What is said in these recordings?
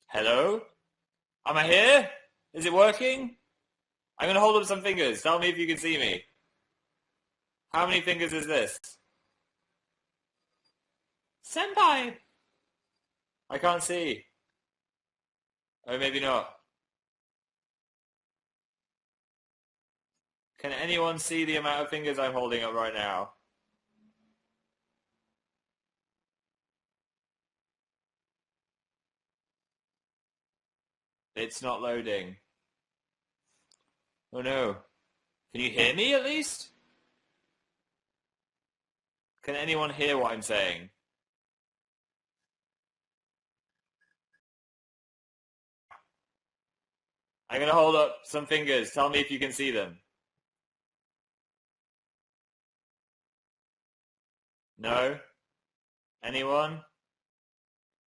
Hello? Am I here? Is it working? I'm gonna hold up some fingers. Tell me if you can see me. How many fingers is this? Senpai! I can't see. Or maybe not. Can anyone see the amount of fingers I'm holding up right now? It's not loading. Oh no. Can you hear me at least? Can anyone hear what I'm saying? I'm gonna hold up some fingers. Tell me if you can see them. No? Anyone?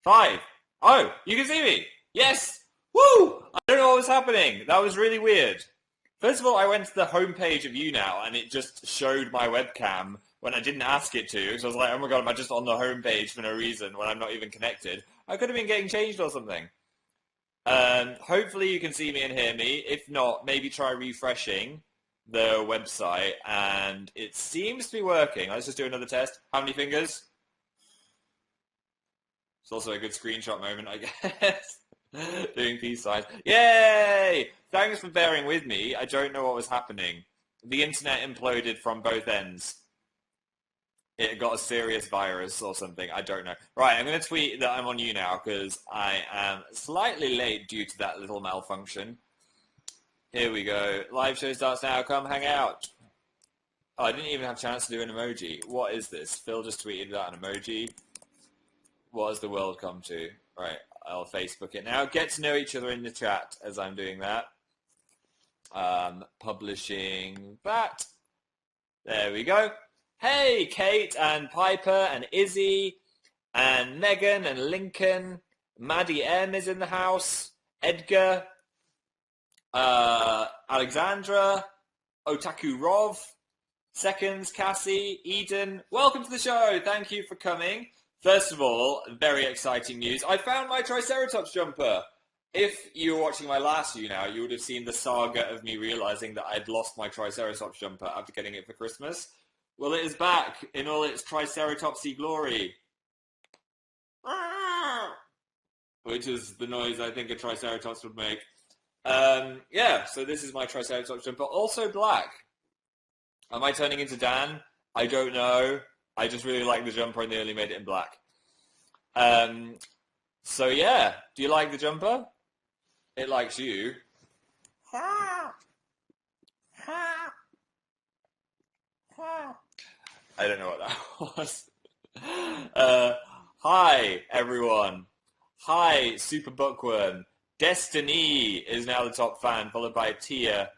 Five. Oh, you can see me. Yes. Woo! I don't know what was happening. That was really weird. First of all, I went to the homepage of Younow and it just showed my webcam when I didn't ask it to. So I was like, oh my god, am I just on the homepage for no reason when I'm not even connected? I could have been getting changed or something. Hopefully you can see me and hear me. If not, maybe try refreshing the website and it seems to be working. Let's just do another test. How many fingers? It's also a good screenshot moment, I guess. Doing peace signs. Yay! Thanks for bearing with me. I don't know what was happening. The internet imploded from both ends. It got a serious virus or something. I don't know. Right, I'm going to tweet that I'm on you now because I am slightly late due to that little malfunction. Here we go. Live show starts now. Come hang out. Oh, I didn't even have a chance to do an emoji. What is this? Phil just tweeted that an emoji. What has the world come to? Right, I'll Facebook it now. Get to know each other in the chat as I'm doing that. Publishing that. There we go. Hey, Kate and Piper and Izzy and Megan and Lincoln. Maddie M is in the house. Edgar. Alexandra. Otaku Rov. Seconds, Cassie, Eden. Welcome to the show. Thank you for coming. First of all, very exciting news. I found my Triceratops jumper. If you were watching my last Younow, you would have seen the saga of me realizing that I'd lost my Triceratops jumper after getting it for Christmas. Well, it is back in all its Triceratopsy glory. Which is the noise I think a Triceratops would make. Yeah, so this is my Triceratops jumper. Also black. Am I turning into Dan? I don't know. I just really like the jumper and they only made it in black. So yeah, do you like the jumper? It likes you. I don't know what that was. Hi, everyone. Hi, Super Bookworm. Destiny is now the top fan, followed by Tia,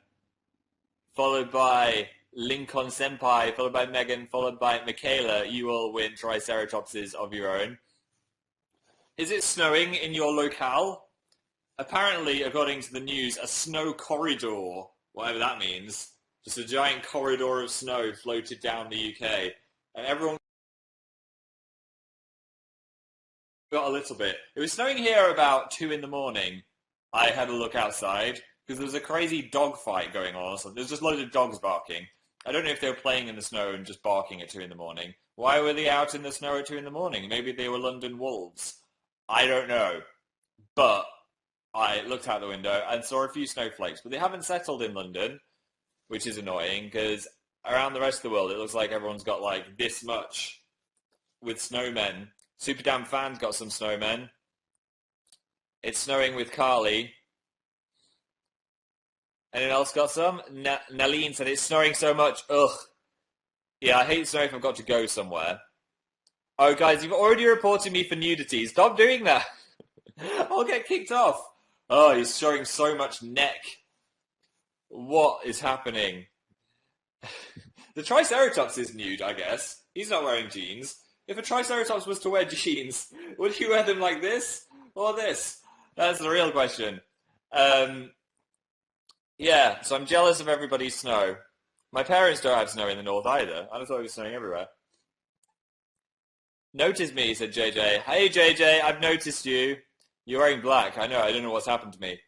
followed by Lincoln Senpai, followed by Megan, followed by Michaela. You all win Triceratopses of your own. Is it snowing in your locale? Apparently, according to the news, a snow corridor, whatever that means, just a giant corridor of snow floated down the UK. And everyone got a little bit. It was snowing here about 2 in the morning. I had a look outside because there was a crazy dog fight going on or something. There's just loads of dogs barking. I don't know if they were playing in the snow and just barking at 2 in the morning. Why were they out in the snow at 2 in the morning? Maybe they were London wolves. I don't know. But I looked out the window and saw a few snowflakes. But they haven't settled in London, which is annoying because around the rest of the world it looks like everyone's got like this much with snowmen. Super Damn Fan's got some snowmen. It's snowing with Carly. Anyone else got some? Naleen said it's snowing so much. Ugh. Yeah, I hate snow if I've got to go somewhere. Oh, guys, you've already reported me for nudity. Stop doing that. I'll get kicked off. Oh, he's showing so much neck. What is happening? The Triceratops is nude, I guess. He's not wearing jeans. If a Triceratops was to wear jeans, would he wear them like this or this? That's the real question. Yeah, so I'm jealous of everybody's snow. My parents don't have snow in the north either. I thought it was snowing everywhere. Notice me, said JJ. Hey, JJ, I've noticed you. You're wearing black. I know. I don't know what's happened to me.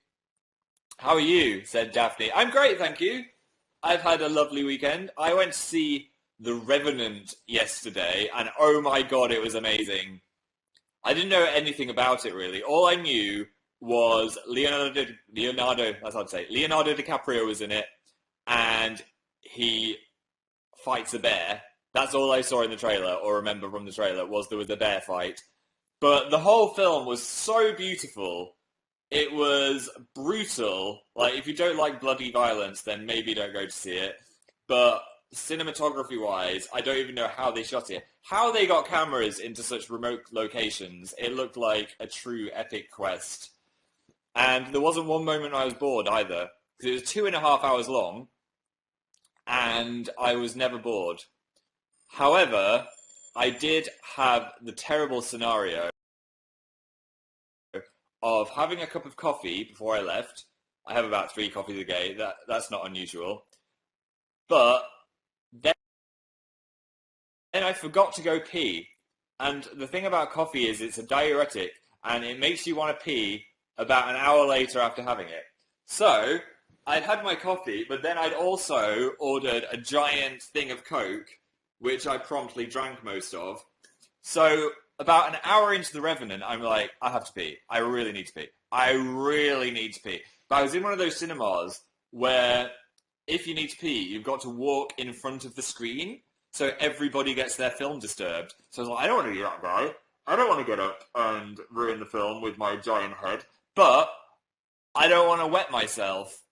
How are you? Said Daphne. I'm great, thank you. I've had a lovely weekend. I went to see The Revenant yesterday, and oh my god, it was amazing. I didn't know anything about it really. All I knew was that's how to say it. Leonardo DiCaprio was in it, and he fights a bear. That's all I saw in the trailer, or remember from the trailer, was there was a bear fight. But the whole film was so beautiful. It was brutal. Like, if you don't like bloody violence, then maybe don't go to see it. But cinematography-wise, I don't even know how they shot it. How they got cameras into such remote locations, it looked like a true epic quest. And there wasn't one moment I was bored either, because it was 2.5 hours long, and I was never bored. However, I did have the terrible scenario of having a cup of coffee before I left. I have about 3 coffees a day. That's not unusual. But then I forgot to go pee. And the thing about coffee is it's a diuretic, and it makes you want to pee about an hour later after having it. So I'd had my coffee, but then I'd also ordered a giant thing of Coke, which I promptly drank most of. So about an hour into The Revenant, I'm like, I have to pee. I really need to pee. I really need to pee. But I was in one of those cinemas where if you need to pee, you've got to walk in front of the screen, so everybody gets their film disturbed. So I was like, I don't want to be that guy. I don't want to get up and ruin the film with my giant head, but I don't want to wet myself.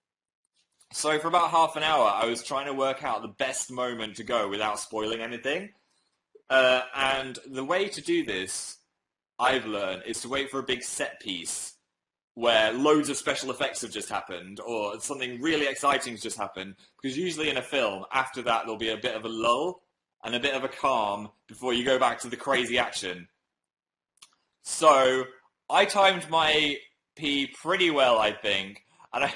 So for about half an hour, I was trying to work out the best moment to go without spoiling anything. And the way to do this, I've learned, is to wait for a big set piece where loads of special effects have just happened or something really exciting has just happened. Because usually in a film, after that, there'll be a bit of a lull and a bit of a calm before you go back to the crazy action. So I timed my pee pretty well, I think. And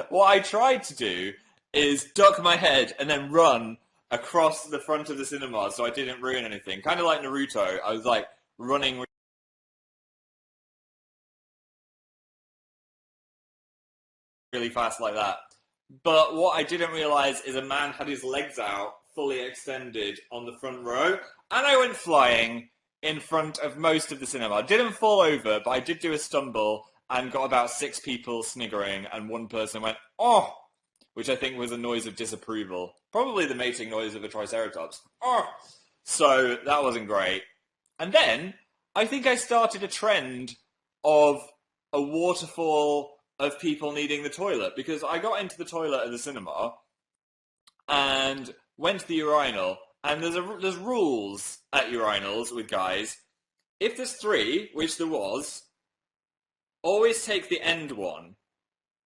what I tried to do is duck my head and then run across the front of the cinema so I didn't ruin anything. Kind of like Naruto. I was like running really fast like that. But what I didn't realise is a man had his legs out, fully extended, on the front row, and I went flying in front of most of the cinema. I didn't fall over, but I did do a stumble and got about 6 people sniggering, and one person went, "Oh!" which I think was a noise of disapproval. Probably the mating noise of a triceratops. Oh! So that wasn't great. And then I think I started a trend of a waterfall of people needing the toilet, because I got into the toilet at the cinema and went to the urinal, and there's rules at urinals with guys. If there's 3, which there was, always take the end one,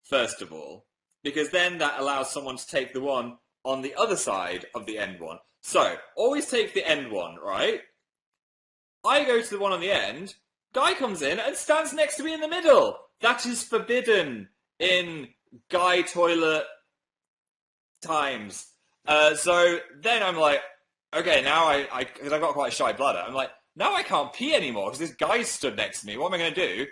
first of all, because then that allows someone to take the one on the other side of the end one. So, always take the end one, right? I go to the one on the end, guy comes in and stands next to me in the middle. That is forbidden in guy toilet times. So then I'm like, okay, now because I've got quite a shy bladder, I'm like, now I can't pee anymore because this guy stood next to me. What am I going to do?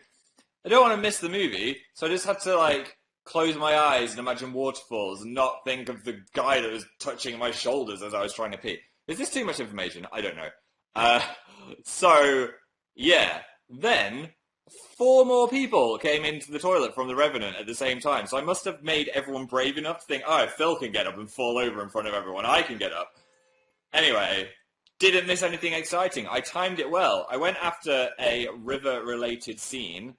I don't want to miss the movie, so I just had to, like, close my eyes and imagine waterfalls and not think of the guy that was touching my shoulders as I was trying to pee. Is this too much information? I don't know. So, yeah. Then, 4 more people came into the toilet from The Revenant at the same time, so I must have made everyone brave enough to think, oh, if Phil can get up and fall over in front of everyone, I can get up. Anyway, didn't miss anything exciting. I timed it well. I went after a river-related scene,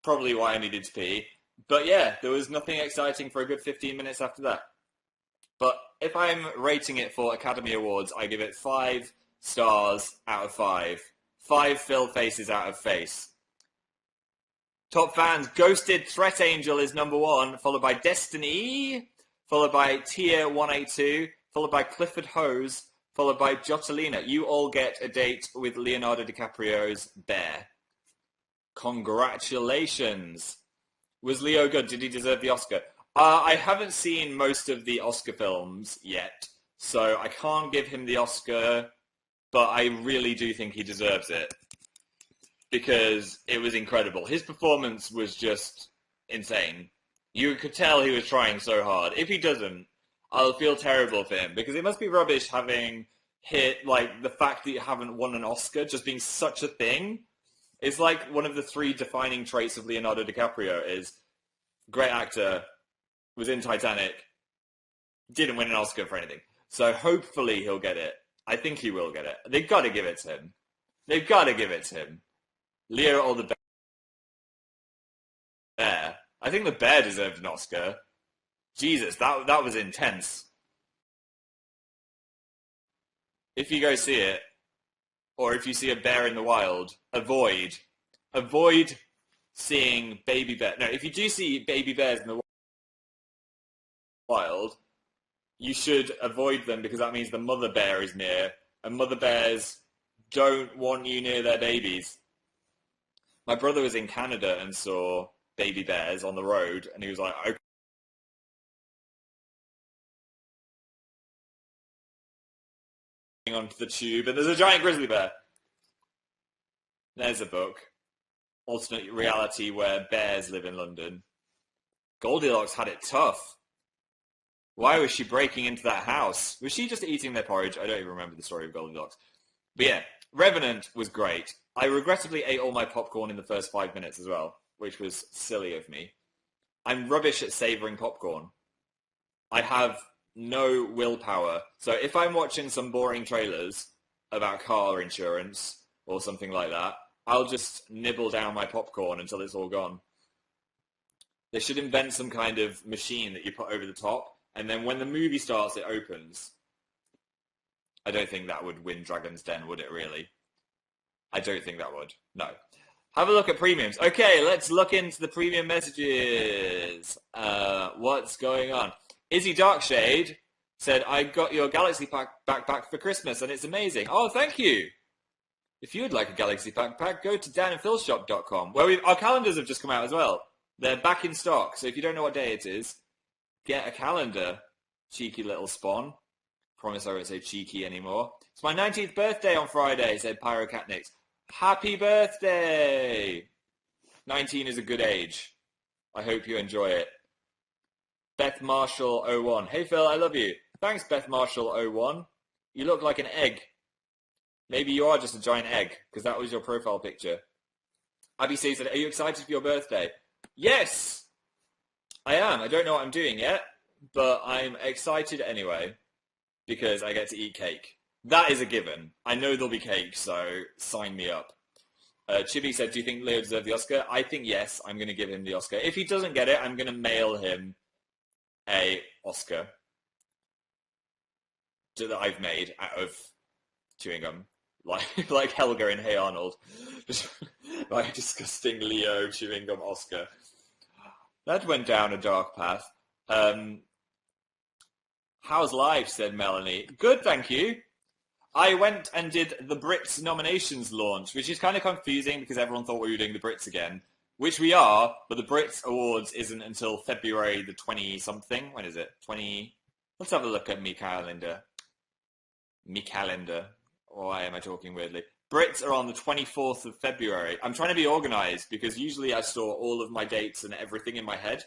probably why I needed to pee. But yeah, there was nothing exciting for a good 15 minutes after that. But if I'm rating it for Academy Awards, I give it 5 stars out of 5. 5 Phil faces out of face. Top fans, Ghosted Threat Angel is number 1, followed by Destiny, followed by Tier 182, followed by Clifford Hose, followed by Jotalina. You all get a date with Leonardo DiCaprio's bear. Congratulations. Was Leo good? Did he deserve the Oscar? I haven't seen most of the Oscar films yet, so I can't give him the Oscar, but I really do think he deserves it. because it was incredible. His performance was just insane. You could tell he was trying so hard. If he doesn't, I'll feel terrible for him because it must be rubbish having hit, like, the fact that you haven't won an Oscar just being such a thing. It's like one of the three defining traits of Leonardo DiCaprio is great actor, was in Titanic, didn't win an Oscar for anything. So hopefully he'll get it. I think he will get it. They've got to give it to him. They've got to give it to him. Leo or the Bear. I think the Bear deserved an Oscar. Jesus, that was intense. If you go see it, or if you see a bear in the wild, avoid seeing baby bear. No, if you do see baby bears in the wild, you should avoid them because that means the mother bear is near, and mother bears don't want you near their babies. My brother was in Canada and saw baby bears on the road, and he was like, okay. Onto the tube, and there's a giant grizzly bear. There's a book. Alternate reality where bears live in London. Goldilocks had it tough. Why was she breaking into that house? Was she just eating their porridge? I don't even remember the story of Goldilocks. But yeah, Revenant was great. I regrettably ate all my popcorn in the first 5 minutes as well, which was silly of me. I'm rubbish at savouring popcorn. I have no willpower. So if I'm watching some boring trailers about car insurance or something like that, I'll just nibble down my popcorn until it's all gone. They should invent some kind of machine that you put over the top, and then when the movie starts, it opens. I don't think that would win Dragon's Den, would it really? I don't think that would. No. Have a look at premiums. Okay, let's look into the premium messages. What's going on? Izzy Darkshade said, I got your Galaxy backpack for Christmas, and it's amazing. Oh, thank you. If you would like a Galaxy backpack, go to danandphilshop.com, where our calendars have just come out as well. They're back in stock, so if you don't know what day it is, get a calendar. Cheeky little spawn. Promise I won't say cheeky anymore. It's my 19th birthday on Friday, said Pyrocatnix. Happy birthday! 19 is a good age. I hope you enjoy it. Beth Marshall 01. Hey Phil, I love you. Thanks, Beth Marshall 01. You look like an egg. Maybe you are just a giant egg, because that was your profile picture. Abby C said, are you excited for your birthday? Yes! I am. I don't know what I'm doing yet, but I'm excited anyway, because I get to eat cake. That is a given. I know there'll be cake, so sign me up. Chibi said, do you think Leo deserved the Oscar? I think yes, I'm going to give him the Oscar. If he doesn't get it, I'm going to mail him a Oscar that I've made out of chewing gum. Like Helga in Hey Arnold. Like disgusting Leo chewing gum Oscar. That went down a dark path. How's life, said Melanie. Good, thank you. I went and did the Brits nominations launch, which is kind of confusing because everyone thought we were doing the Brits again, which we are, but the Brits Awards isn't until February the 20-something. When is it? 20... Let's have a look at me calendar. Me calendar. Why am I talking weirdly? Brits are on the 24th of February. I'm trying to be organised because usually I store all of my dates and everything in my head,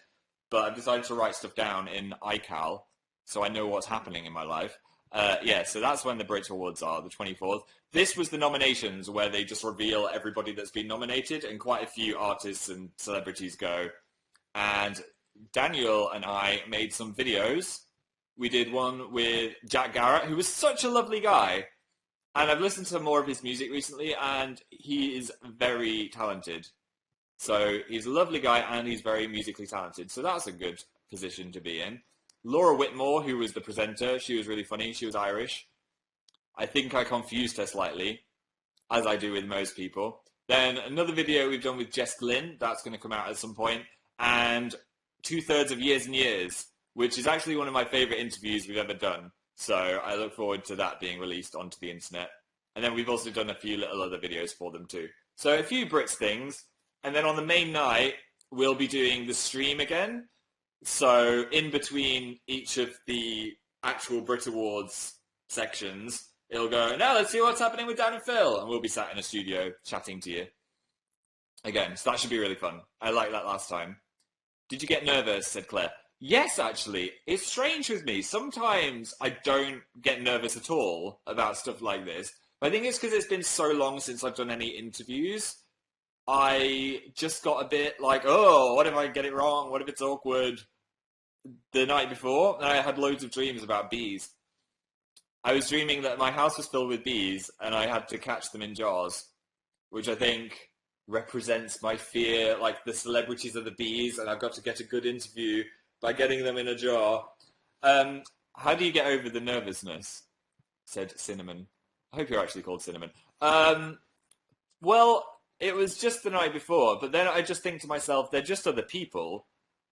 but I've decided to write stuff down in iCal so I know what's happening in my life. Yeah, so that's when the Brit Awards are, the 24th. This was the nominations where they just reveal everybody that's been nominated, and quite a few artists and celebrities go. And Daniel and I made some videos. We did one with Jack Garrett, who was such a lovely guy. And I've listened to more of his music recently, and he is very talented. So he's a lovely guy, and he's very musically talented. So that's a good position to be in. Laura Whitmore, who was the presenter, she was really funny. She was Irish. I think I confused her slightly, as I do with most people. Then another video we've done with Jess Glynn, that's going to come out at some point, and 2/3 of Years and Years, which is actually one of my favourite interviews we've ever done. So I look forward to that being released onto the internet. And then we've also done a few little other videos for them too. So a few Brits things. And then on the main night, we'll be doing the stream again. So in between each of the actual Brit Awards sections, it'll go, now let's see what's happening with Dan and Phil. And we'll be sat in a studio chatting to you. again. So that should be really fun. I liked that last time. Did you get nervous? Said Claire. Yes, actually. It's strange with me. Sometimes I don't get nervous at all about stuff like this. But I think it's because it's been so long since I've done any interviews. I just got a bit like, oh, what if I get it wrong? What if it's awkward? The night before, I had loads of dreams about bees. I was dreaming that my house was filled with bees and I had to catch them in jars, which I think represents my fear, like the celebrities of the bees, and I've got to get a good interview by getting them in a jar. How do you get over the nervousness? Said Cinnamon. I hope you're actually called Cinnamon. Well, it was just the night before, but then I just think to myself, they're just other people.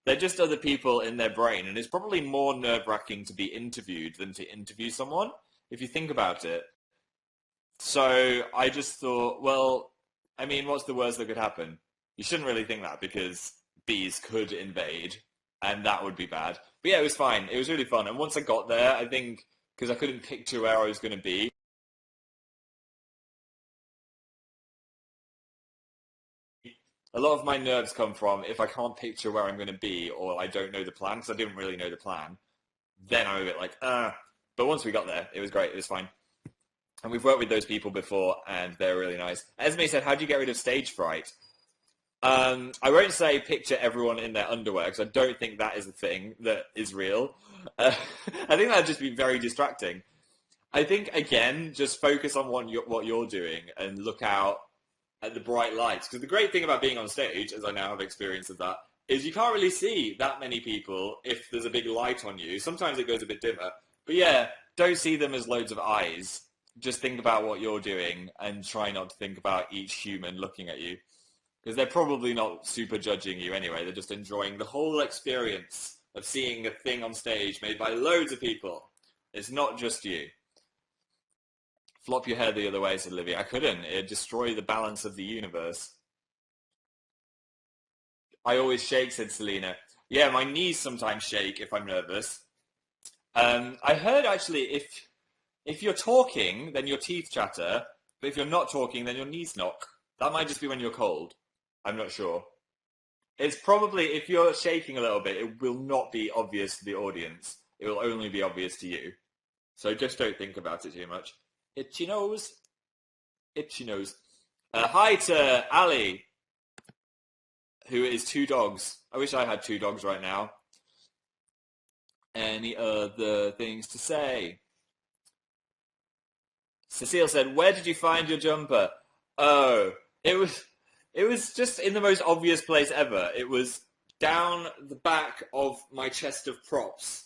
They're just other people in their brain, and it's probably more nerve-wracking to be interviewed than to interview someone, if you think about it. So I just thought, well, I mean, what's the worst that could happen? You shouldn't really think that because bees could invade, and that would be bad. But yeah, it was fine. It was really fun. And once I got there, I think, because I couldn't picture where I was going to be, a lot of my nerves come from if I can't picture where I'm going to be or I don't know the plan, because I didn't really know the plan, then I'm a bit like, But once we got there, it was great. It was fine. And we've worked with those people before, and they're really nice. Esme said, how do you get rid of stage fright? I won't say picture everyone in their underwear, because I don't think that is a thing that is real. I think that would just be very distracting. I think, again, just focus on what you're doing and look out at the bright lights. Because the great thing about being on stage, as I now have experience of that, is you can't really see that many people if there's a big light on you. Sometimes it goes a bit dimmer. But yeah, don't see them as loads of eyes. Just think about what you're doing and try not to think about each human looking at you. Because they're probably not super judging you anyway. They're just enjoying the whole experience of seeing a thing on stage made by loads of people. It's not just you. Flop your hair the other way, said Livy. I couldn't. It'd destroy the balance of the universe. I always shake, said Selena. Yeah, my knees sometimes shake if I'm nervous. I heard actually if you're talking, then your teeth chatter, but if you're not talking, then your knees knock. That might just be when you're cold. I'm not sure. It's probably, if you're shaking a little bit, it will not be obvious to the audience. It will only be obvious to you. So just don't think about it too much. Itchy nose. Itchy nose. Hi to Ali, who is two dogs. I wish I had two dogs right now. Any other things to say? Cecile said, where did you find your jumper? Oh, it was just in the most obvious place ever. It was down the back of my chest of props.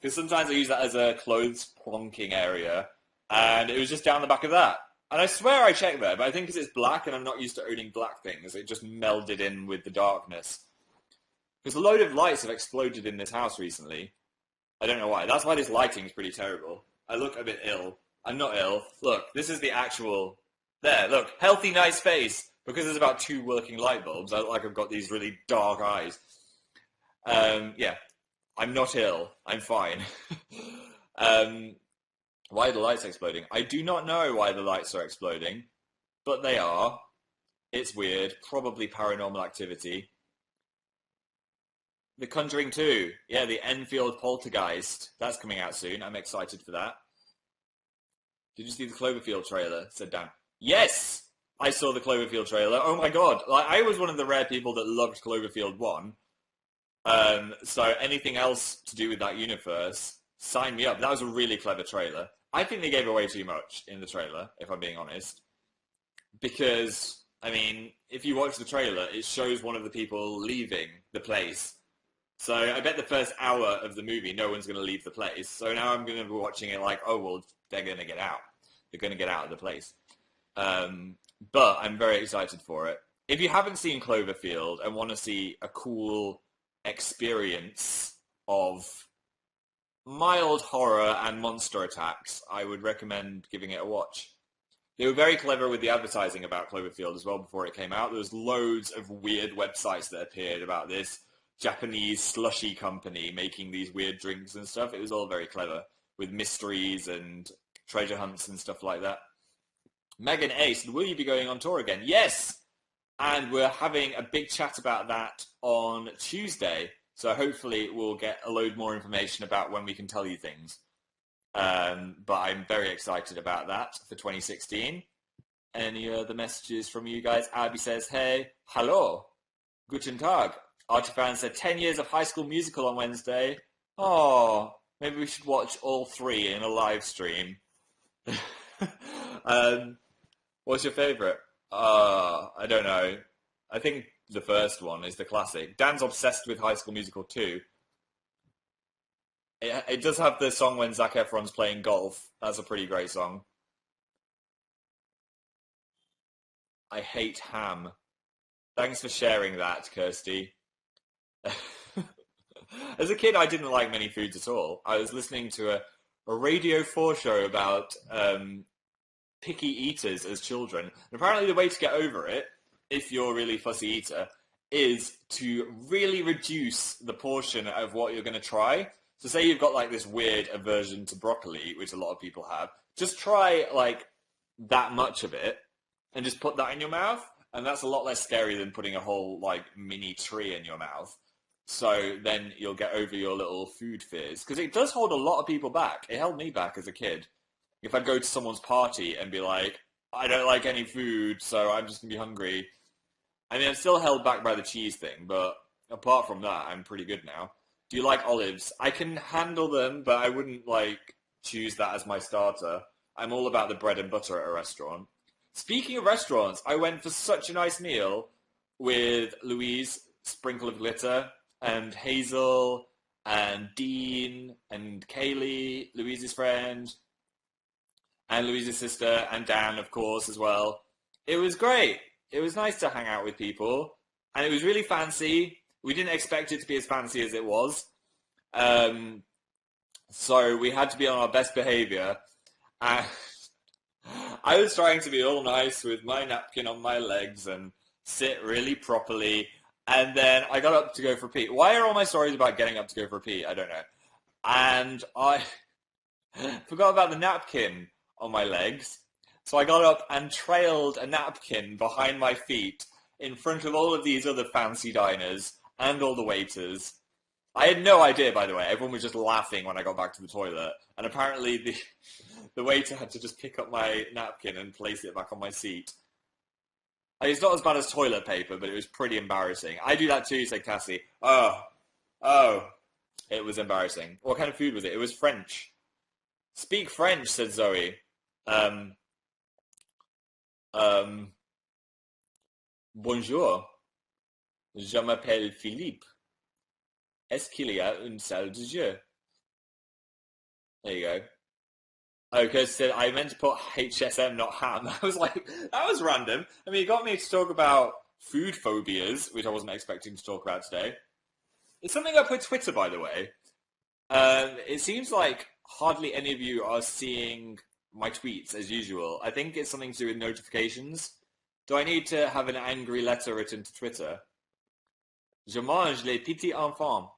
Because sometimes I use that as a clothes plonking area. And it was just down the back of that. And I swear I checked there, but I think because it's black and I'm not used to owning black things, it just melded in with the darkness. Because a load of lights have exploded in this house recently. I don't know why. That's why this lighting is pretty terrible. I look a bit ill. I'm not ill. Look, this is the actual... There, look. Healthy, nice face. Because there's about 2 working light bulbs, I look like I've got these really dark eyes. Yeah. I'm not ill. I'm fine. Why are the lights exploding? I do not know why the lights are exploding, but they are. It's weird. Probably paranormal activity. The Conjuring 2. Yeah, the Enfield Poltergeist. That's coming out soon. I'm excited for that. Did you see the Cloverfield trailer? Said Dan. Yes! I saw the Cloverfield trailer. Oh my god. Like, I was one of the rare people that loved Cloverfield 1. So anything else to do with that universe, sign me up. That was a really clever trailer. I think they gave away too much in the trailer, if I'm being honest. Because, I mean, if you watch the trailer, it shows one of the people leaving the place. So I bet the first hour of the movie, no one's going to leave the place. So now I'm going to be watching it like, oh, well, they're going to get out. They're going to get out of the place. But I'm very excited for it. If you haven't seen Cloverfield and want to see a cool experience of mild horror and monster attacks, I would recommend giving it a watch. They were very clever with the advertising about Cloverfield as well before it came out. There was loads of weird websites that appeared about this Japanese slushy company making these weird drinks and stuff. It was all very clever with mysteries and treasure hunts and stuff like that. Megan A said, will you be going on tour again? Yes! And we're having a big chat about that on Tuesday. So hopefully we'll get a load more information about when we can tell you things. But I'm very excited about that for 2016. Any other messages from you guys? Abby says, hey, hallo, guten Tag. Archifan said 10 years of High School Musical on Wednesday. Oh, maybe we should watch all three in a live stream. What's your favourite? I don't know. I think the first one is the classic. Dan's obsessed with High School Musical too. It does have the song when Zac Efron's playing golf. That's a pretty great song. I hate ham. Thanks for sharing that, Kirsty. As a kid, I didn't like many foods at all. I was listening to a Radio 4 show about picky eaters as children. And apparently the way to get over it, if you're a really fussy eater, is to really reduce the portion of what you're going to try. So say you've got like this weird aversion to broccoli, which a lot of people have, just try like that much of it and just put that in your mouth. And that's a lot less scary than putting a whole like mini tree in your mouth. So then you'll get over your little food fears. Because it does hold a lot of people back. It held me back as a kid. If I'd go to someone's party and be like, I don't like any food, so I'm just going to be hungry. I mean, I'm still held back by the cheese thing, but apart from that, I'm pretty good now. Do you like olives? I can handle them, but I wouldn't, like, choose that as my starter. I'm all about the bread and butter at a restaurant. Speaking of restaurants, I went for such a nice meal with Louise, Sprinkle of Glitter, and Hazel, and Dean, and Kaylee, Louise's friend, and Louise's sister, and Dan, of course, as well. It was great. It was nice to hang out with people, and it was really fancy. We didn't expect it to be as fancy as it was. So we had to be on our best behavior. And I was trying to be all nice with my napkin on my legs and sit really properly. And then I got up to go for a pee. Why are all my stories about getting up to go for a pee? I don't know. And I forgot about the napkin on my legs. So I got up and trailed a napkin behind my feet in front of all of these other fancy diners and all the waiters. I had no idea, by the way. Everyone was just laughing when I got back to the toilet. And apparently the waiter had to just pick up my napkin and place it back on my seat. I mean, it's not as bad as toilet paper, but it was pretty embarrassing. I do that too, said Cassie. Oh, it was embarrassing. What kind of food was it? It was French. Speak French, said Zoe. Bonjour. Je m'appelle Philippe. Est-ce qu'il y a une salle de jeu? There you go. Oh, because said I meant to put HSM, not ham. I was like, that was random. I mean, it got me to talk about food phobias, which I wasn't expecting to talk about today. It's something up with Twitter, by the way. It seems like hardly any of you are seeing my tweets as usual. I think it's something to do with notifications. Do I need to have an angry letter written to Twitter? Je mange les petits enfants.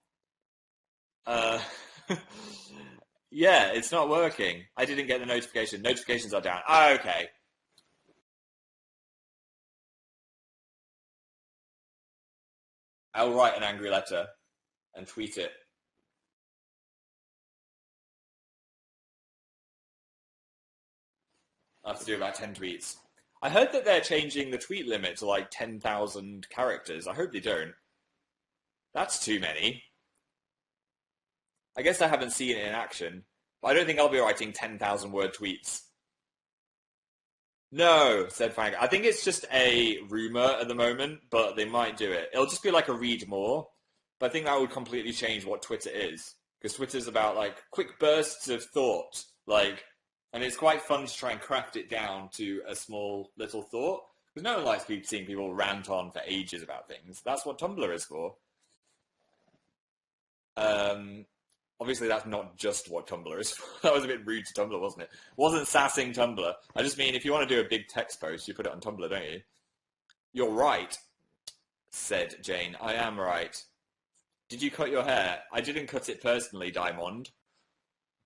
Yeah, it's not working. I didn't get the notification. Notifications are down. Oh, okay. I'll write an angry letter and tweet it. I have to do about 10 tweets. I heard that they're changing the tweet limit to like 10,000 characters. I hope they don't. That's too many. I guess I haven't seen it in action, but I don't think I'll be writing 10,000 word tweets. No, said Frank. I think it's just a rumor at the moment, but they might do it. It'll just be like a read more, but I think that would completely change what Twitter is, because Twitter's about like quick bursts of thought, like, and it's quite fun to try and craft it down to a small little thought, because no one likes seeing people rant on for ages about things. That's what Tumblr is for. Obviously, that's not just what Tumblr is for. That was a bit rude to Tumblr, wasn't it? Wasn't sassing Tumblr. I just mean, if you want to do a big text post, you put it on Tumblr, don't you? You're right, said Jane. I am right. Did you cut your hair? I didn't cut it personally, Diamond,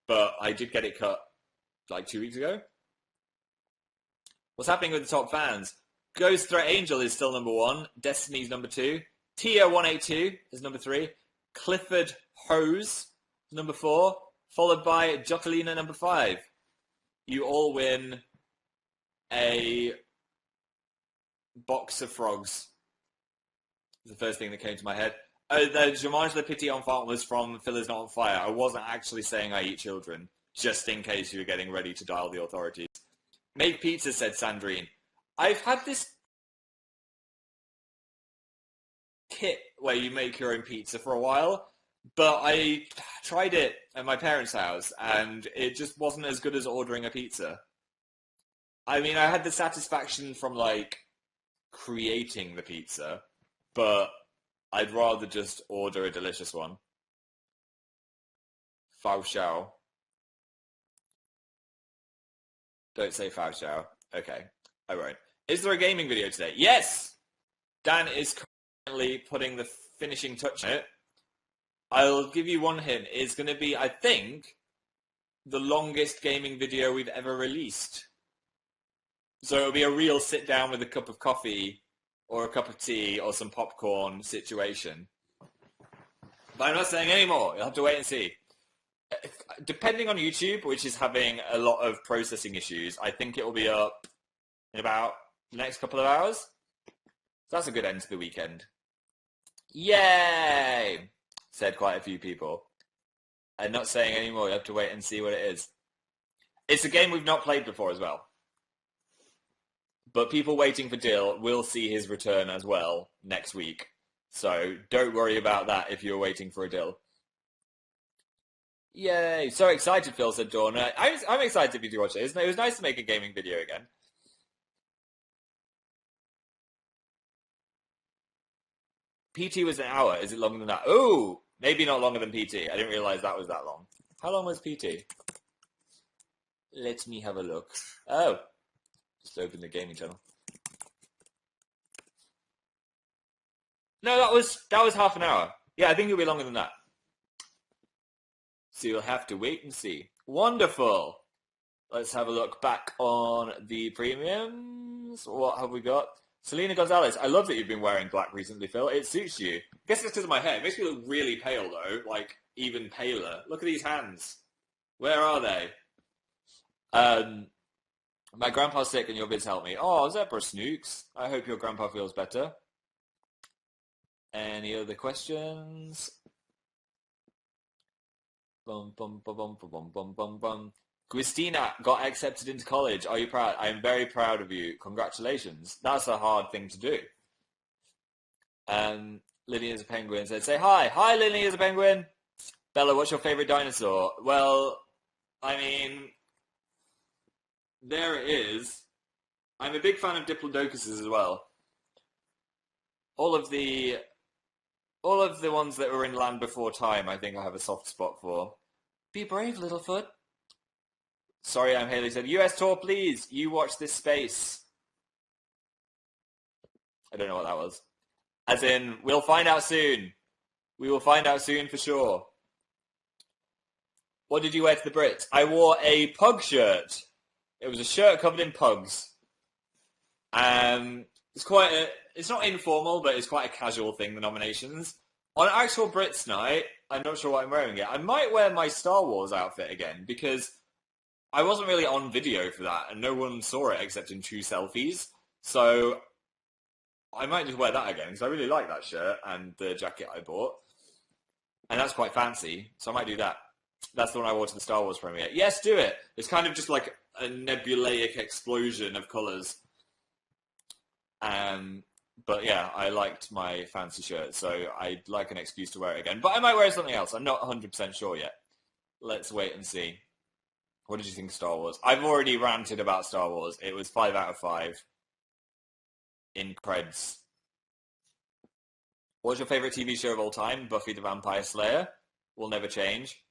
but I did get it cut like 2 weeks ago. What's happening with the top fans? Ghost Threat Angel is still number 1. Destiny's number 2. Tia182 is number 3. Clifford Hose is number 4. Followed by Jocelina number 5. You all win a box of frogs. That's the first thing that came to my head. The J'mage le Petit Enfant was from Phil is Not on Fire. I wasn't actually saying I eat children, just in case you were getting ready to dial the authorities. Make pizza, said Sandrine. I've had this kit where you make your own pizza for a while, but I tried it at my parents' house, and it just wasn't as good as ordering a pizza. I mean, I had the satisfaction from, like, creating the pizza, but I'd rather just order a delicious one. Fao Xiao. Don't say Fao Xiao. Okay, I won't. Is there a gaming video today? Yes! Dan is currently putting the finishing touch on it. I'll give you one hint. It's going to be, I think, the longest gaming video we've ever released. So it'll be a real sit down with a cup of coffee or a cup of tea or some popcorn situation. But I'm not saying any more. You'll have to wait and see. Depending on YouTube, which is having a lot of processing issues, I think it will be up in about the next couple of hours. So that's a good end to the weekend. Yay! Said quite a few people. I'm not saying any more. You have to wait and see what it is. It's a game we've not played before as well. But people waiting for Dill will see his return as well next week. So don't worry about that if you're waiting for a Dill. Yay! So excited, Phil, said Dawn. I'm excited for you to watch it. It was nice to make a gaming video again. PT was an hour. Is it longer than that? Oh! Maybe not longer than PT. I didn't realise that was that long. How long was PT? Let me have a look. Oh. Just open the gaming channel. No, that was half an hour. Yeah, I think it'll be longer than that. So you'll have to wait and see. Wonderful. Let's have a look back on the premiums. What have we got? Selena Gonzalez. I love that you've been wearing black recently, Phil. It suits you. I guess it's because of my hair. It makes me look really pale, though. Like, even paler. Look at these hands. Where are they? My grandpa's sick and your vids help me. Oh, Zebra Snooks. I hope your grandpa feels better. Any other questions? Bum, bum, bum, bum, bum, bum, bum, bum. Christina got accepted into college. Are you proud? I am very proud of you. Congratulations. That's a hard thing to do. Lily is a penguin said, say hi. Hi, Lily is a penguin. Bella, what's your favorite dinosaur? Well, I mean, there it is. I'm a big fan of Diplodocuses as well. All of the ones that were in Land Before Time, I think I have a soft spot for. Be brave, Littlefoot. Sorry, I'm Haley said, US tour, please. You watch this space. I don't know what that was. As in, we'll find out soon. We will find out soon for sure. What did you wear to the Brits? I wore a pug shirt. It was a shirt covered in pugs. It's not informal, but it's quite a casual thing, the nominations. On actual Brits night, I'm not sure what I'm wearing yet. I might wear my Star Wars outfit again, because I wasn't really on video for that, and no one saw it except in 2 selfies. So I might just wear that again, because I really like that shirt and the jacket I bought. And that's quite fancy, so I might do that. That's the one I wore to the Star Wars premiere. Yes, do it! It's kind of just like a nebulaic explosion of colours. But yeah, I liked my fancy shirt, so I'd like an excuse to wear it again. But I might wear something else. I'm not 100% sure yet. Let's wait and see. What did you think of Star Wars? I've already ranted about Star Wars. It was 5 out of 5 in creds. What's your favourite TV show of all time? Buffy the Vampire Slayer. Will never change.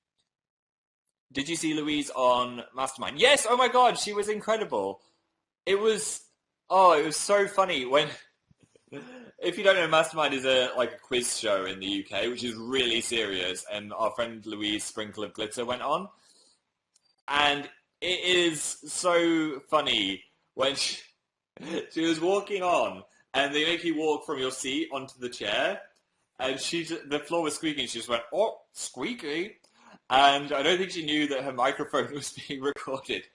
Did you see Louise on Mastermind? Yes! Oh my god, she was incredible. It was so funny when... If you don't know, Mastermind is a quiz show in the UK, which is really serious, and our friend Louise Sprinkle of Glitter went on. And it is so funny when She was walking on, and they make you walk from your seat onto the chair, and the floor was squeaking. She just went, "Oh, squeaky," and I don't think she knew that her microphone was being recorded.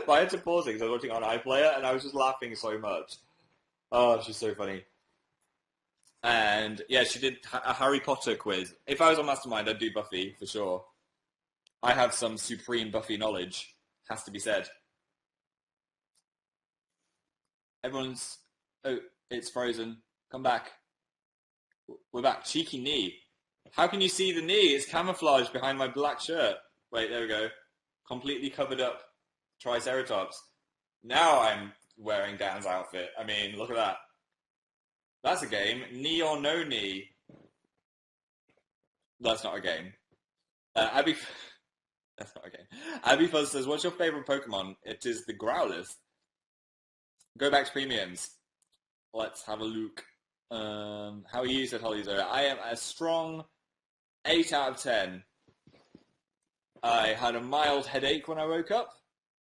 But I had to pause it because I was watching on iPlayer, and I was just laughing so much. Oh, she's so funny. And yeah, she did a Harry Potter quiz. If I was on Mastermind, I'd do Buffy for sure. I have some supreme Buffy knowledge, has to be said. Everyone's, oh, it's frozen. Come back. We're back. Cheeky knee. How can you see the knee? It's camouflaged behind my black shirt. Wait, there we go. Completely covered up Triceratops. Now I'm wearing Dan's outfit. I mean, look at that. That's a game. Knee or no knee. That's not a game. Abby... That's not a game. Abby Fuzz says, what's your favourite Pokemon? It is the Growlithe. Go back to premiums. Let's have a look. How are you, said Holly's earlier. I am a strong 8 out of 10. I had a mild headache when I woke up,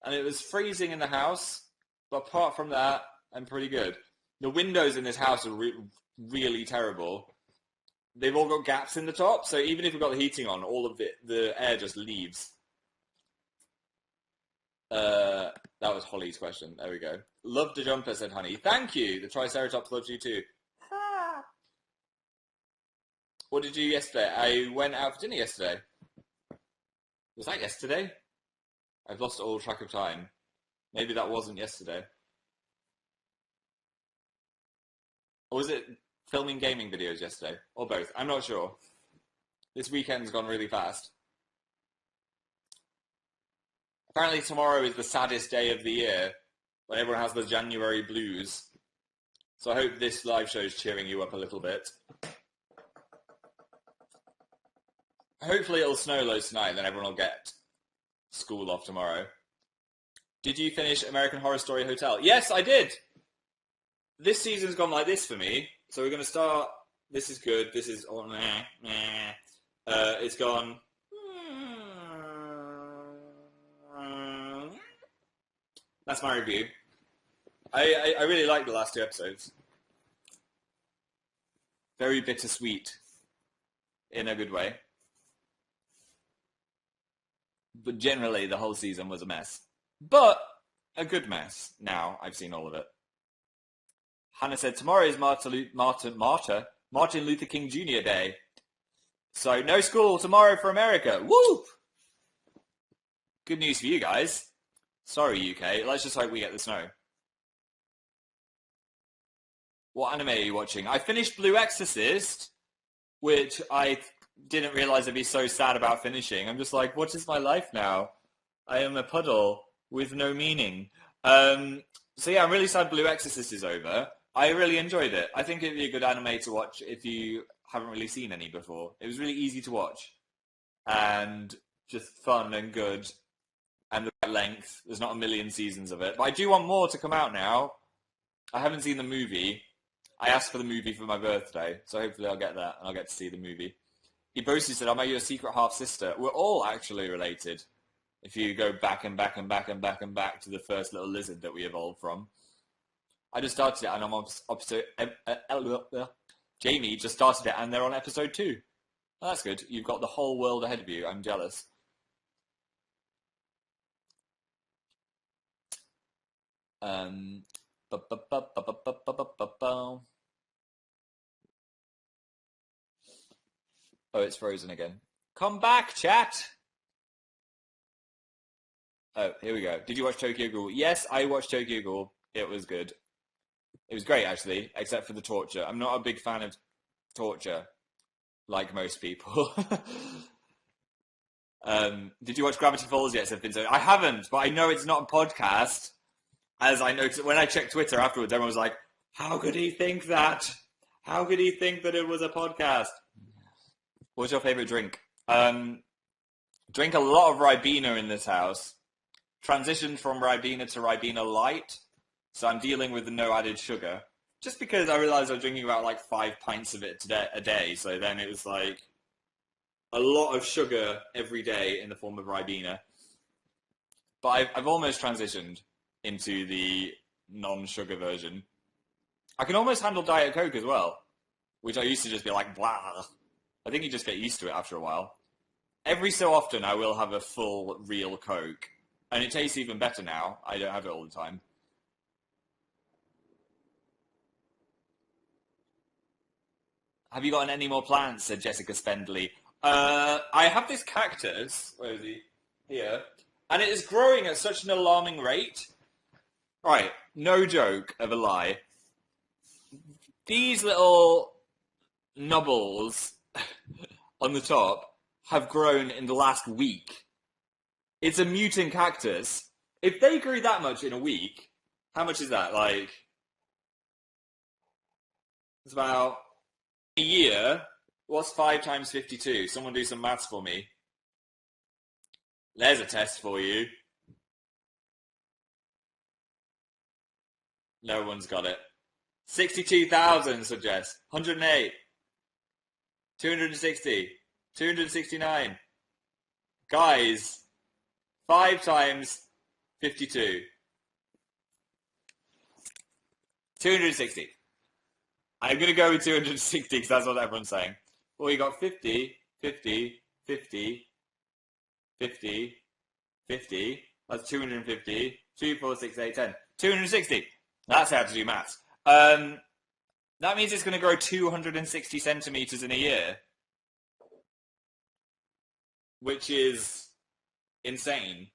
and it was freezing in the house, but apart from that, I'm pretty good. The windows in this house are really terrible. They've all got gaps in the top, so even if we've got the heating on, all of the air just leaves. That was Holly's question. There we go. Loved the jumper, said Honey. Thank you. The Triceratops loves you too. What did you do yesterday? I went out for dinner yesterday. Was that yesterday? I've lost all track of time. Maybe that wasn't yesterday. Or was it filming gaming videos yesterday? Or both? I'm not sure. This weekend's gone really fast. Apparently tomorrow is the saddest day of the year, when everyone has the January blues. So I hope this live show is cheering you up a little bit. Hopefully it'll snow loads tonight, then everyone will get school off tomorrow. Did you finish American Horror Story Hotel? Yes, I did! This season's gone like this for me. So we're going to start... This is good. This is... Oh, it's gone... That's my review. I really liked the last 2 episodes. Very bittersweet. In a good way. But generally, the whole season was a mess. But a good mess. Now, I've seen all of it. Hannah said, tomorrow is Martin Luther King Jr. Day. So, no school tomorrow for America. Woo! Good news for you guys. Sorry, UK. Let's just hope we get the snow. What anime are you watching? I finished Blue Exorcist, which I didn't realize I'd be so sad about finishing. I'm just like, what is my life now? I am a puddle with no meaning. So yeah, I'm really sad Blue Exorcist is over. I really enjoyed it. I think it'd be a good anime to watch if you haven't really seen any before. It was really easy to watch. And just fun and good. And the right length. There's not a million seasons of it. But I do want more to come out now. I haven't seen the movie. I asked for the movie for my birthday. So hopefully I'll get that and I'll get to see the movie. Ibosu said, am I your secret half-sister? We're all actually related. If you go back and back and back and back and back to the first little lizard that we evolved from. I just started it and I'm on episode... Jamie just started it and they're on episode 2. Well, that's good. You've got the whole world ahead of you. I'm jealous. Oh, it's frozen again. Come back, chat! Oh, here we go. Did you watch Tokyo Ghoul? Yes, I watched Tokyo Ghoul. It was good. It was great, actually, except for the torture. I'm not a big fan of torture, like most people. Did you watch Gravity Falls yet, said Vinzo? I haven't, but I know it's not a podcast. As I noticed, when I checked Twitter afterwards, everyone was like, how could he think that? How could he think that it was a podcast? What's your favourite drink? Drink a lot of Ribena in this house. Transitioned from Ribena to Ribena Light. So I'm dealing with the no added sugar. Just because I realised I was drinking about like 5 pints of it a day. So then it was like a lot of sugar every day in the form of Ribena. But I've almost transitioned into the non-sugar version. I can almost handle Diet Coke as well, which I used to just be like, blah. I think you just get used to it after a while. Every so often I will have a full, real Coke, and it tastes even better now. I don't have it all the time. Have you gotten any more plants? Said Jessica Spendley. I have this cactus. Where is he? Here. And it is growing at such an alarming rate. Right, no joke of a lie. These little nubbles on the top have grown in the last week. It's a mutant cactus. If they grew that much in a week, how much is that? Like, it's about a year. What's 5 times 52? Someone do some maths for me. There's a test for you. No one's got it. 62,000 suggests. 108. 260. 269. Guys, 5 times 52. 260. I'm going to go with 260 because that's what everyone's saying. Well, you got 50, 50, 50, 50, 50. That's 250. 2, 4, 6, 8, 10. 260. That's how to do maths. That means it's going to grow 260 centimeters in a year, which is insane.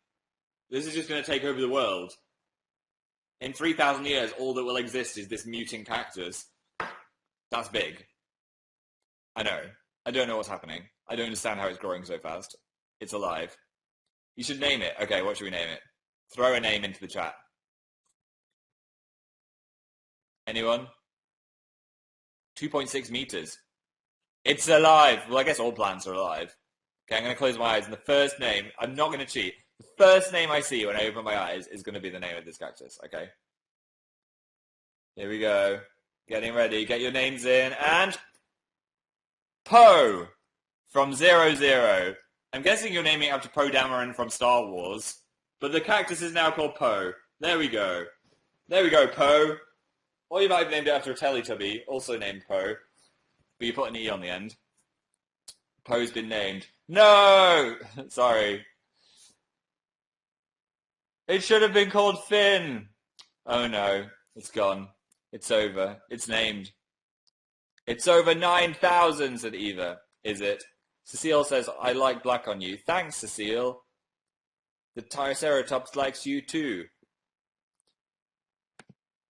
This is just going to take over the world. In 3,000 years, all that will exist is this mutant cactus. That's big. I know. I don't know what's happening. I don't understand how it's growing so fast. It's alive. You should name it. Okay, what should we name it? Throw a name into the chat. Anyone? 2.6 meters. It's alive. Well, I guess all plants are alive. Okay, I'm going to close my eyes, and the first name, I'm not going to cheat. The first name I see when I open my eyes is going to be the name of this cactus, okay? Here we go. Getting ready. Get your names in. And Poe from 00. I'm guessing you're naming it after Poe Dameron from Star Wars. But the cactus is now called Poe. There we go. There we go, Poe. Or you might have named it after a Teletubby, also named Poe. But you put an E on the end. Poe's been named. No! Sorry. It should have been called Finn. Oh no. It's gone. It's over. It's named. It's over 9,000, said Eva. Is it? Cecile says, I like black on you. Thanks, Cecile. The Triceratops likes you too.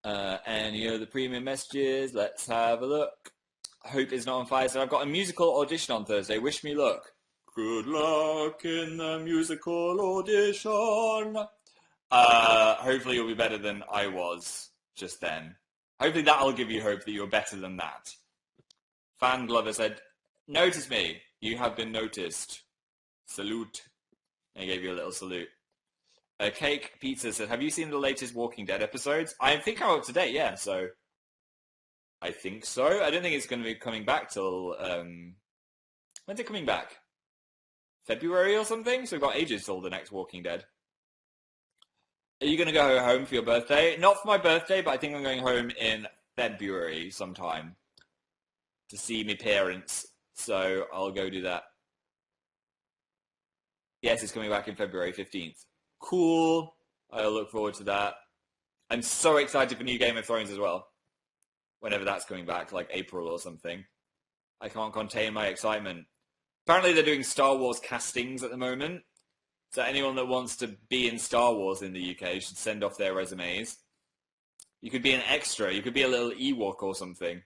And you know the premium messages. Let's have a look. Hope is not on fire. So I've got a musical audition on Thursday. Wish me luck. Good luck in the musical audition. Hopefully you'll be better than I was just then. Hopefully that'll give you hope that you're better than that. Fan Glover said, notice me. You have been noticed. Salute. And he gave you a little salute. Cake Pizza said, have you seen the latest Walking Dead episodes? I think I'm up to date, yeah, so. I think so. I don't think it's going to be coming back till, when's it coming back? February or something? So we've got ages till the next Walking Dead. Are you going to go home for your birthday? Not for my birthday, but I think I'm going home in February sometime to see my parents. So I'll go do that. Yes, it's coming back in February 15th. Cool. I'll look forward to that. I'm so excited for new Game of Thrones as well. Whenever that's coming back, like April or something. I can't contain my excitement. Apparently they're doing Star Wars castings at the moment. So anyone that wants to be in Star Wars in the UK should send off their resumes. You could be an extra. You could be a little Ewok or something.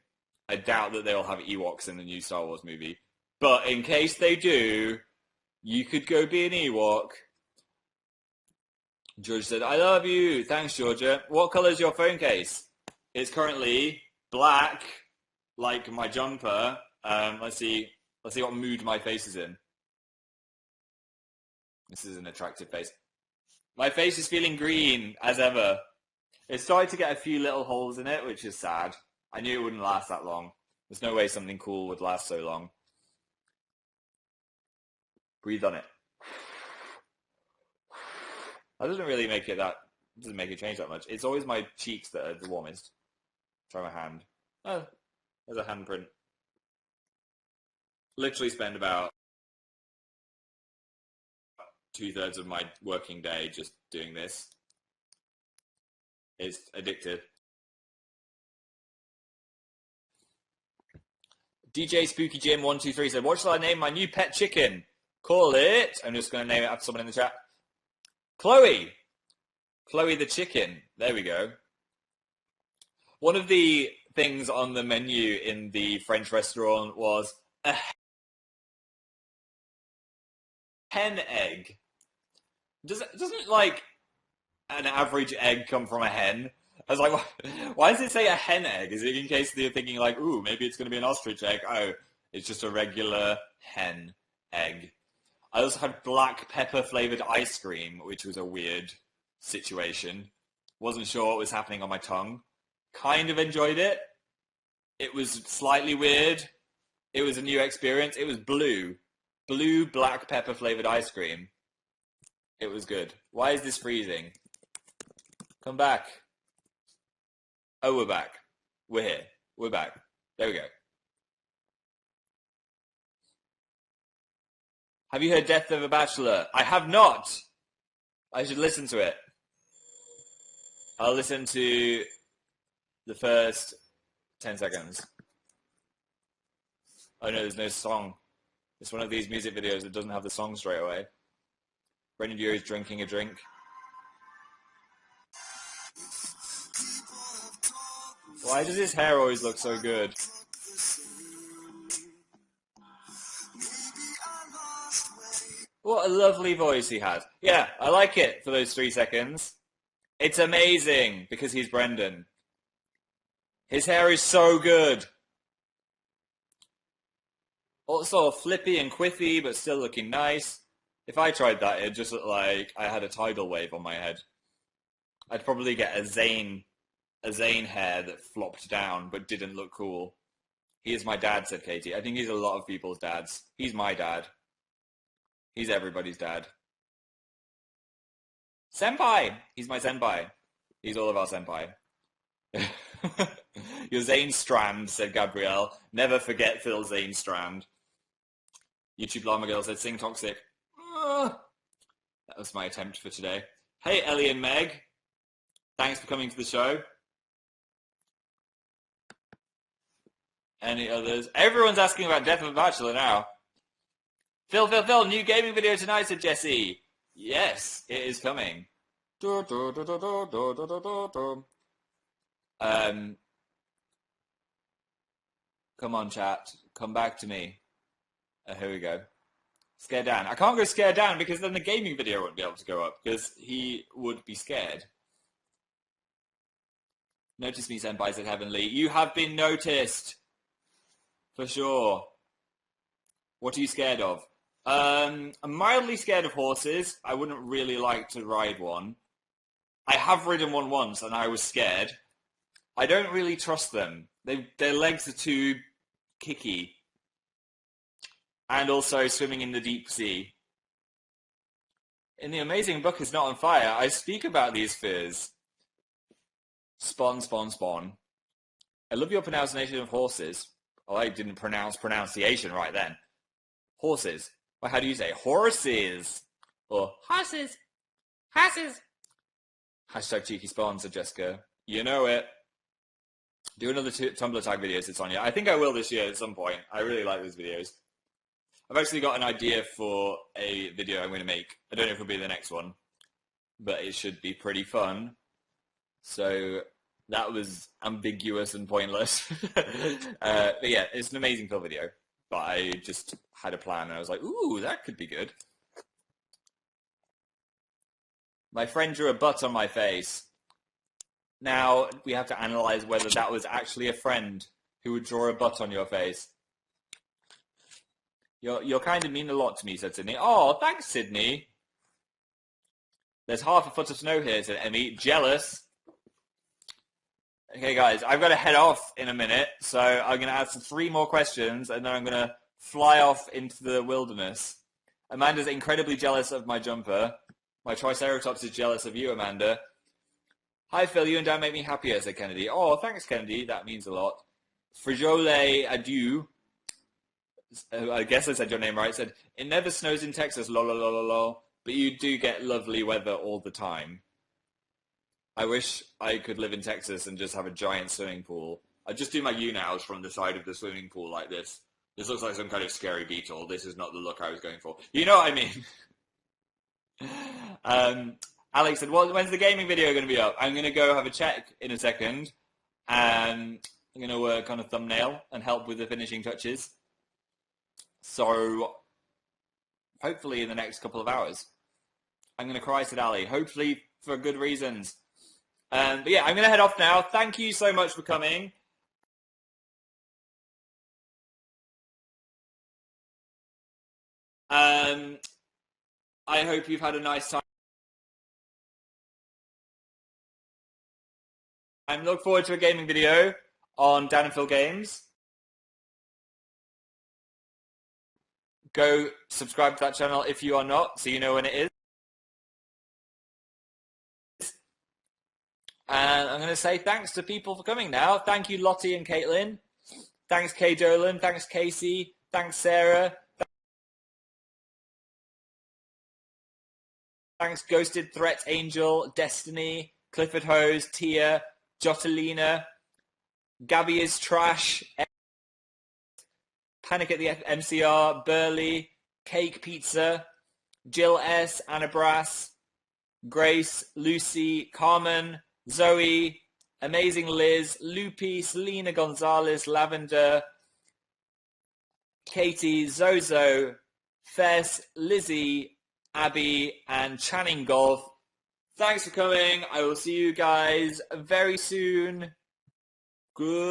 I doubt that they'll have Ewoks in the new Star Wars movie. But in case they do, you could go be an Ewok. George said, I love you. Thanks, Georgia. What colour is your phone case? It's currently black, like my jumper. Let's see what mood my face is in. This is an attractive face. My face is feeling green, as ever. It started to get a few little holes in it, which is sad. I knew it wouldn't last that long. There's no way something cool would last so long. Breathe on it. That doesn't really make it that doesn't make it change that much. It's always my cheeks that are the warmest. Try my hand. Oh, there's a handprint. Literally spend about 2/3 of my working day just doing this. It's addictive. DJ Spooky Jim 123 said, "What shall I name my new pet chicken? Call it." I'm just going to name it after someone in the chat. Chloe. Chloe the chicken. There we go. One of the things on the menu in the French restaurant was a hen egg. Doesn't like an average egg come from a hen? I was like, why does it say a hen egg? Is it in case they're thinking like, ooh, maybe it's going to be an ostrich egg? Oh, it's just a regular hen egg. I also had black pepper flavored ice cream, which was a weird situation. Wasn't sure what was happening on my tongue. Kind of enjoyed it. It was slightly weird. It was a new experience. It was blue black pepper flavored ice cream. It was good. Why is this freezing? Come back. Oh, we're back. We're here. We're back. There we go. Have you heard Death of a Bachelor? I have not. I should listen to it. I'll listen to the first 10 seconds. Oh no, there's no song. It's one of these music videos that doesn't have the song straight away. Brendan Urie is drinking a drink. Why does his hair always look so good? What a lovely voice he has. Yeah, I like it for those 3 seconds. It's amazing because he's Brendan. His hair is so good. Also flippy and quiffy, but still looking nice. If I tried that, it'd just look like I had a tidal wave on my head. I'd probably get a Zayn hair that flopped down but didn't look cool. He is my dad, said Katie. I think he's a lot of people's dads. He's my dad. He's everybody's dad. Senpai! He's my senpai. He's all of our senpai. You're Zane Strand, said Gabrielle. Never forget Phil Zane Strand. YouTube Llama Girl said, sing Toxic. That was my attempt for today. Hey, Ellie and Meg. Thanks for coming to the show. Any others? Everyone's asking about Death of a Bachelor now. Phil, new gaming video tonight, said Jesse. Yes, it is coming. Come on, chat. Come back to me. Here we go. Scare Dan. I can't go scare Dan because then the gaming video won't be able to go up because he would be scared. Notice me, senpai, said Heavenly. You have been noticed. For sure. What are you scared of? I'm mildly scared of horses. I wouldn't really like to ride one. I have ridden one once and I was scared. I don't really trust them. Their legs are too kicky. And also swimming in the deep sea. In The Amazing Book Is Not on Fire, I speak about these fears. Spawn. I love your pronunciation of horses. Oh, I didn't pronounce pronunciation right then. Horses. Well, how do you say horses? Or horses. Hashtag cheeky spawn, said Jessica. You know it. Do another Tumblr tag video, said Sonia. I think I will this year at some point. I really like those videos. I've actually got an idea for a video I'm going to make. I don't know if it'll be the next one, but it should be pretty fun. So that was ambiguous and pointless. But yeah, it's an AmazingPhil video. But I just had a plan and I was like, ooh, that could be good. My friend drew a butt on my face. Now we have to analyze whether that was actually a friend who would draw a butt on your face. You're kind of mean a lot to me, said Sydney. Oh, thanks, Sydney. There's half a foot of snow here, said Emmy. Jealous. Okay, guys, I've got to head off in a minute, so I'm going to ask 3 more questions, and then I'm going to fly off into the wilderness. Amanda's incredibly jealous of my jumper. My Triceratops is jealous of you, Amanda. Hi, Phil. You and Dan make me happier, said Kennedy. Oh, thanks, Kennedy. That means a lot. Frajole Adieu. I guess I said your name right. Said, it never snows in Texas, lol, lol, lol, lol, but you do get lovely weather all the time. I wish I could live in Texas and just have a giant swimming pool. I'd just do my Younows from the side of the swimming pool like this. This looks like some kind of scary beetle. This is not the look I was going for. You know what I mean? Alex said, well, when's the gaming video going to be up? I'm going to go have a check in a second. I'm going to work on a thumbnail and help with the finishing touches. So hopefully in the next couple of hours. I'm going to cry, said Ali. Hopefully for good reasons. But yeah, I'm going to head off now. Thank you so much for coming. I hope you've had a nice time. I look forward to a gaming video on Dan and Phil Games. Go subscribe to that channel if you are not, so you know when it is. And I'm going to say thanks to people for coming now. Thank you, Lottie and Caitlin. Thanks, Kay Dolan. Thanks, Casey. Thanks, Sarah. Thanks, Ghosted Threat Angel, Destiny, Clifford Hose, Tia, Jotalina, Gabby is Trash, Panic at the MCR, Burley, Cake Pizza, Jill S, Anna Brass, Grace, Lucy, Carmen, Zoe, Amazing Liz, Loopy, Selena Gonzalez, Lavender, Katie, Zozo, Fess, Lizzie, Abby, and Channing Golf. Thanks for coming. I will see you guys very soon. Goodbye.